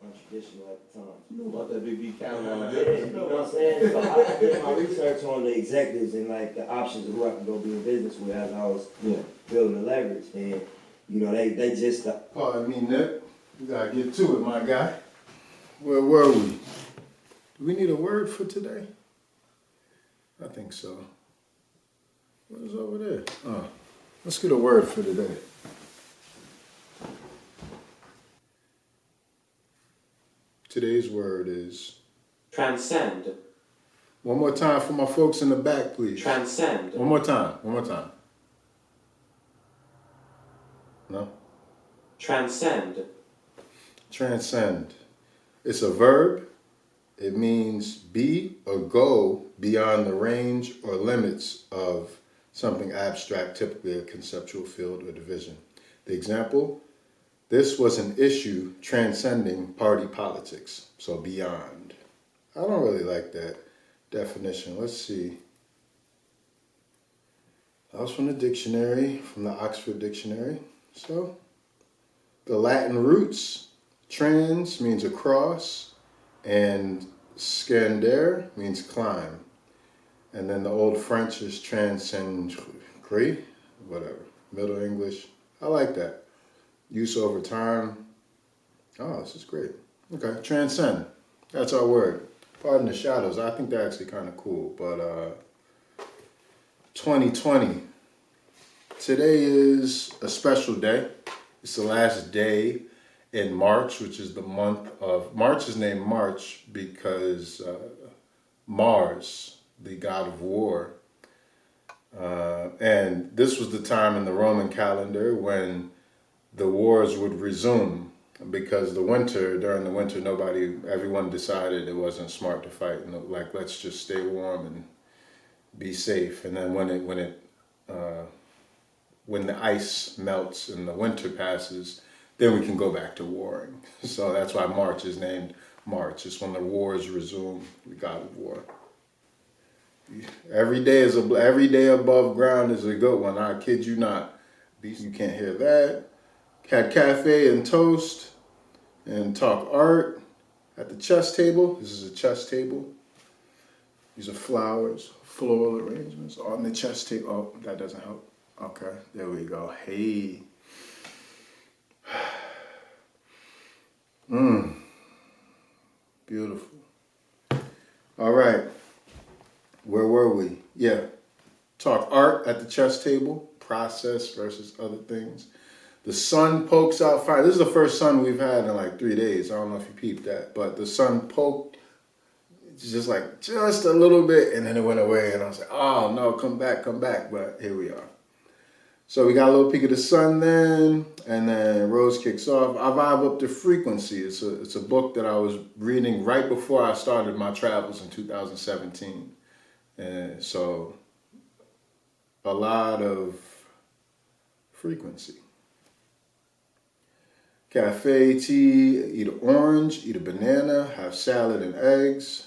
untraditional at the time. You know about that Big B catalog. Yeah, you know what I'm saying? So I did my research on the executives and like the options of who I could go be in business with as I was building the leverage. And you know, they just Pardon me, Nick. We gotta get to it, my guy. Where were we? Do we need a word for today? I think so. What is over there? Oh, let's get a word for today. Today's word is transcend. One more time for my folks in the back, please. Transcend. One more time. One more time. No? Transcend. Transcend. It's a verb. It means be or go beyond the range or limits of something abstract, typically a conceptual field or division. The example, this was an issue transcending party politics, so beyond. I don't really like that definition. Let's see. That was from the dictionary, from the Oxford Dictionary. So, the Latin roots, trans means across, and scendere means climb. And then the Old French is transcendre, whatever, Middle English. I like that. Use over time. Oh, this is great. Okay, transcend. That's our word. Pardon the shadows. I think they're actually kind of cool. But 2020. Today is a special day. It's the last day in March, which is the month of... March is named March because Mars, the god of war, and this was the time in the Roman calendar when the wars would resume, because during the winter, everyone decided it wasn't smart to fight, and like, let's just stay warm and be safe. And then when the ice melts and the winter passes, then we can go back to warring. So that's why March is named March. It's when the wars resume, the god of war. Every day above ground is a good one. I kid you not. You can't hear that. Had cafe and toast and talk art at the chess table. This is a chess table. These are flowers, floral arrangements on the chess table. Oh, that doesn't help. Okay, there we go. Hey. Beautiful. All right. Where were we? Yeah. Talk art at the chess table, process versus other things. The sun pokes out fire. This is the first sun we've had in like 3 days. I don't know if you peeped that, but the sun poked just a little bit, and then it went away, and I was like, oh no, come back. But here we are. So we got a little peek of the sun then, and then Rose kicks off. I vibe up to frequency. It's a book that I was reading right before I started my travels in 2017. And so a lot of frequency. Cafe, tea, eat an orange, eat a banana, have salad and eggs.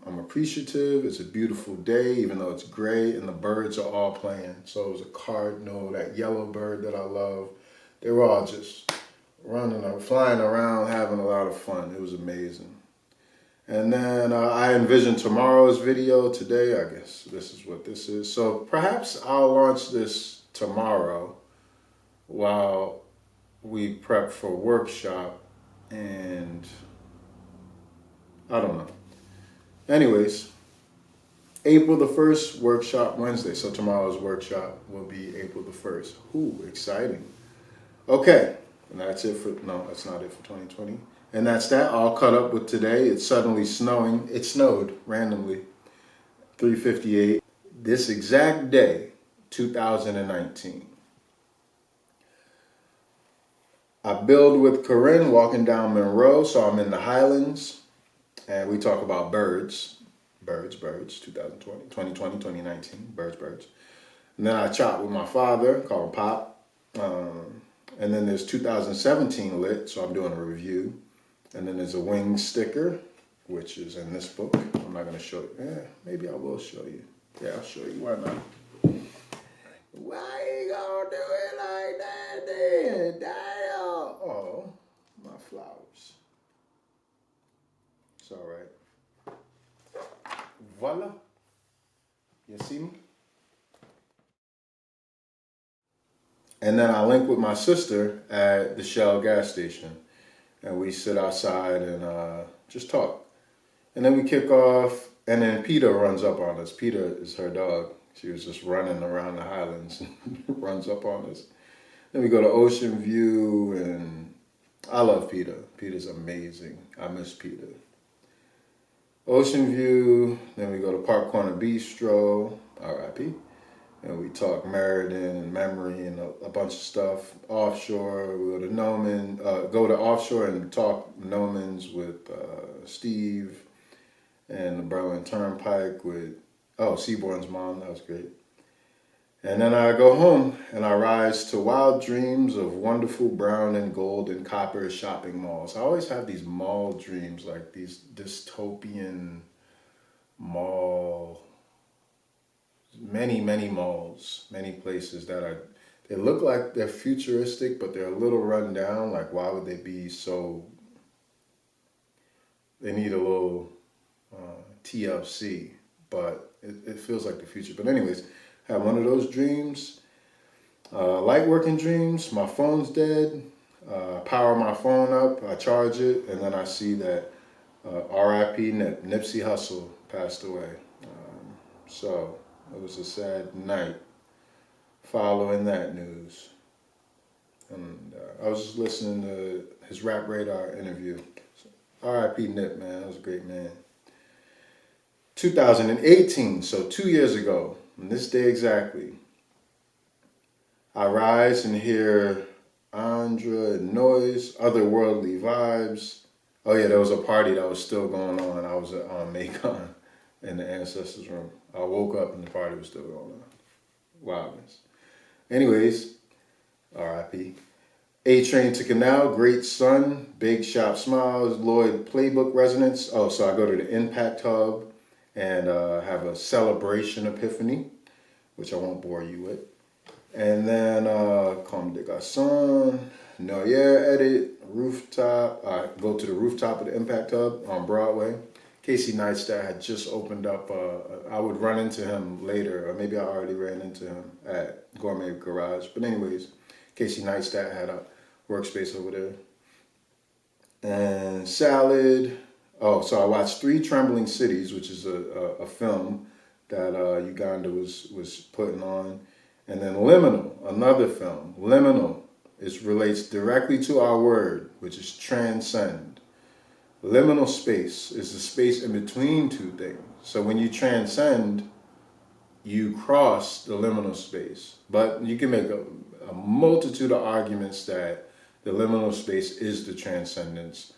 I'm appreciative. It's a beautiful day, even though it's gray and the birds are all playing. So it was a cardinal, that yellow bird that I love. They were all just flying around, having a lot of fun. It was amazing. And then I envisioned tomorrow's video today. I guess this is what this is. So perhaps I'll launch this tomorrow while we prep for workshop, and I don't know. Anyways, April the 1st, workshop Wednesday. So tomorrow's workshop will be April the 1st. Ooh, exciting. Okay, and that's it for, no, that's not it for 2020. And that's that, all caught up with today. It's suddenly snowing. It snowed randomly, 3:58. This exact day, 2019. I build with Corinne walking down Monroe, so I'm in the Highlands, and we talk about birds, 2020, 2019, birds. And then I chop with my father, call him Pop. And then there's 2017 lit, so I'm doing a review. And then there's a wing sticker, which is in this book. I'm not going to show you. Yeah, maybe I will show you. Yeah, I'll show you. Why not? Why you gonna do it like that then? Damn. Oh, my flowers. It's all right. Voila. You see me? And then I link with my sister at the Shell gas station. And we sit outside and just talk. And then we kick off, and then Peter runs up on us. Peter is her dog. She was just running around the Highlands and runs up on us. Then we go to Ocean View, and I love Peter. Peter's amazing. I miss Peter. Ocean View, then we go to Park Corner Bistro, RIP. And we talk Meriden and memory and a bunch of stuff. Offshore, we go to Noman, go to offshore and talk Nomans with Steve and the Berlin Turnpike with, Seaborn's mom, that was great. And then I go home and I rise to wild dreams of wonderful brown and gold and copper shopping malls. I always have these mall dreams, like these dystopian mall, many malls, many places they look like they're futuristic, but they're a little run down. Like, why would they be so, they need a little TLC, but it feels like the future. But anyways, I had one of those dreams, light working dreams. My phone's dead. Power my phone up, I charge it, and then I see that R.I.P. Nipsey Hussle passed away. So it was a sad night following that news. And I was just listening to his Rap Radar interview. So, R.I.P. Nip, man, that was a great man. 2018, so 2 years ago, on this day exactly, I rise and hear Andra noise, otherworldly vibes. Oh yeah, there was a party that was still going on. I was on Macon in the ancestors' room. I woke up and the party was still going on. Wildness. Anyways, R.I.P. A-Train to Canal, Great Sun, Big Shop Smiles, Lloyd Playbook Resonance. Oh, so I go to the Impact Hub and have a celebration epiphany, which I won't bore you with. And then Comme des Garçons, Noyer Edit, Rooftop. I go to the rooftop of the Impact Hub on Broadway. Casey Neistat had just opened up. I would run into him later, or maybe I already ran into him at Gourmet Garage. But anyways, Casey Neistat had a workspace over there. And Salad. Oh, so I watched 3 Trembling Cities, which is a film that Uganda was putting on. And then Liminal, another film. Liminal relates directly to our word, which is transcend. Liminal space is the space in between two things. So when you transcend, you cross the liminal space. But you can make a multitude of arguments that the liminal space is the transcendence.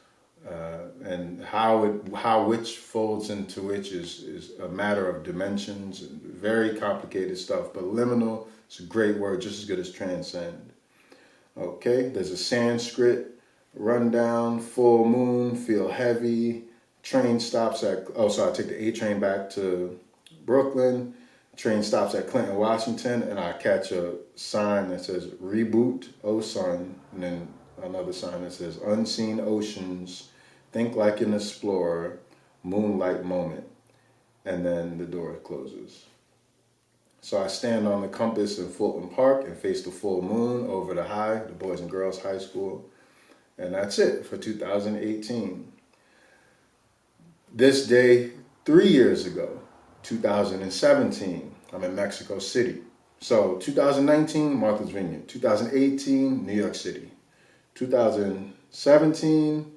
And how which folds into which is a matter of dimensions, and very complicated stuff. But liminal is a great word, just as good as transcend. Okay, there's a Sanskrit rundown, full moon, feel heavy, train stops at, so I take the A train back to Brooklyn, train stops at Clinton, Washington, and I catch a sign that says reboot, oh sun, and then another sign that says unseen oceans, think like an explorer, moonlight moment, and then the door closes. So I stand on the compass in Fulton Park and face the full moon over the Boys and Girls High School. And that's it for 2018. This day, 3 years ago, 2017, I'm in Mexico City. So 2019, Martha's Vineyard. 2018, New York City. 2017,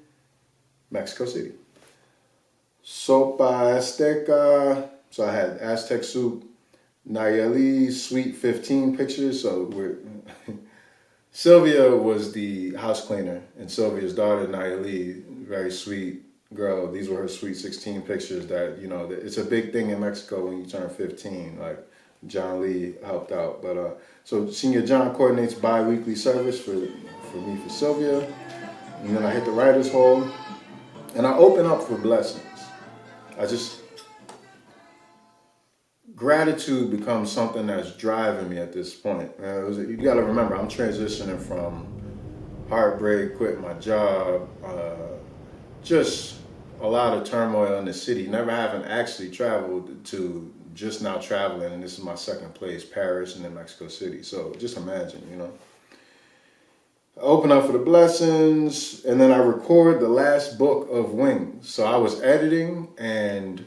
Mexico City. Sopa Azteca. So I had Aztec soup, Nayeli, Sweet 15 pictures. So Sylvia was the house cleaner, and Sylvia's daughter, Nayeli, very sweet girl. These were her Sweet 16 pictures that, it's a big thing in Mexico when you turn 15. Like, John Lee helped out. But so Senior John coordinates bi-weekly service for me, for Sylvia. And then I hit the writer's hall, and I open up for blessings. Gratitude becomes something that's driving me at this point. You got to remember, I'm transitioning from heartbreak, quitting my job, just a lot of turmoil in the city. Never having actually traveled to just now traveling, and this is my second place, Paris and then Mexico City. So just imagine, you know. I open up for the blessings, and then I record the last book of Wings. So I was editing and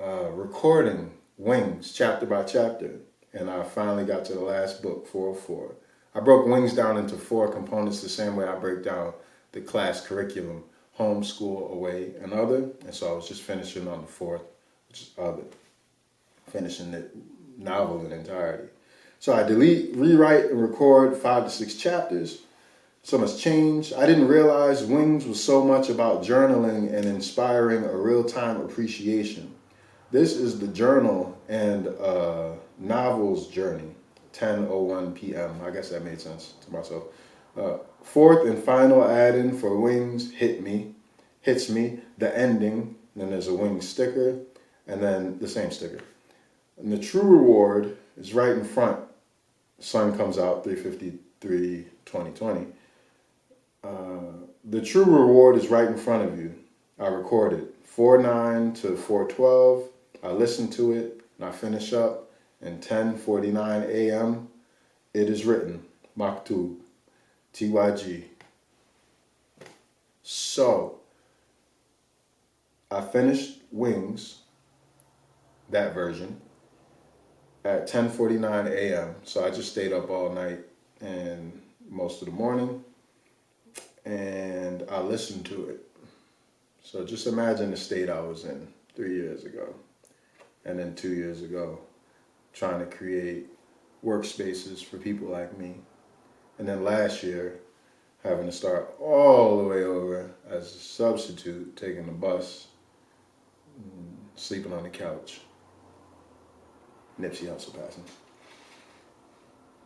recording Wings chapter by chapter, and I finally got to the last book, 404. I broke Wings down into 4 components the same way I break down the class curriculum: home, school, away, and other. And so I was just finishing on the 4th, which is other, finishing the novel in entirety. So I delete, rewrite, and record 5 to 6 chapters. So much change. I didn't realize Wings was so much about journaling and inspiring a real-time appreciation. This is the journal and novel's journey, 10:01 p.m. I guess that made sense to myself. 4th and final add-in for Wings, hits me, the ending. Then there's a Wings sticker, and then the same sticker. And the true reward is right in front. Sun comes out 3:53/2020. The true reward is right in front of you. I recorded 4:09 to 4:12. I listen to it and I finish up, and 10:49 a.m. it is written, Maktub, TYG. So, I finished Wings, that version, at 10:49 a.m. So I just stayed up all night and most of the morning, and I listened to it. So just imagine the state I was in 3 years ago, and then 2 years ago, trying to create workspaces for people like me. And then last year, having to start all the way over as a substitute, taking the bus, sleeping on the couch. Nipsey Hussle passing.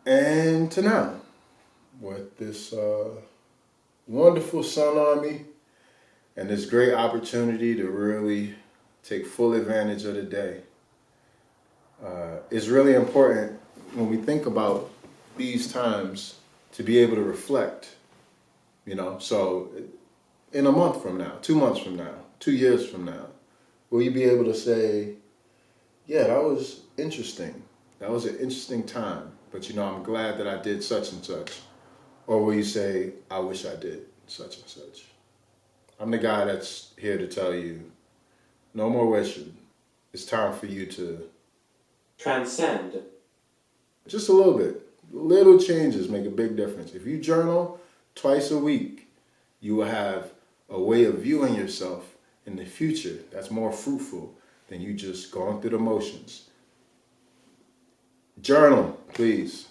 And to now, with this wonderful sun on me and this great opportunity to really take full advantage of the day. It's really important when we think about these times to be able to reflect, you know. So in a month from now, 2 months from now, 2 years from now, will you be able to say, yeah, that was interesting. That was an interesting time, but you know, I'm glad that I did such and such. Or will you say, I wish I did such and such? I'm the guy that's here to tell you, no more wishing. It's time for you to transcend. Just a little bit. Little changes make a big difference. If you journal twice a week, you will have a way of viewing yourself in the future that's more fruitful than you just going through the motions. Journal, please.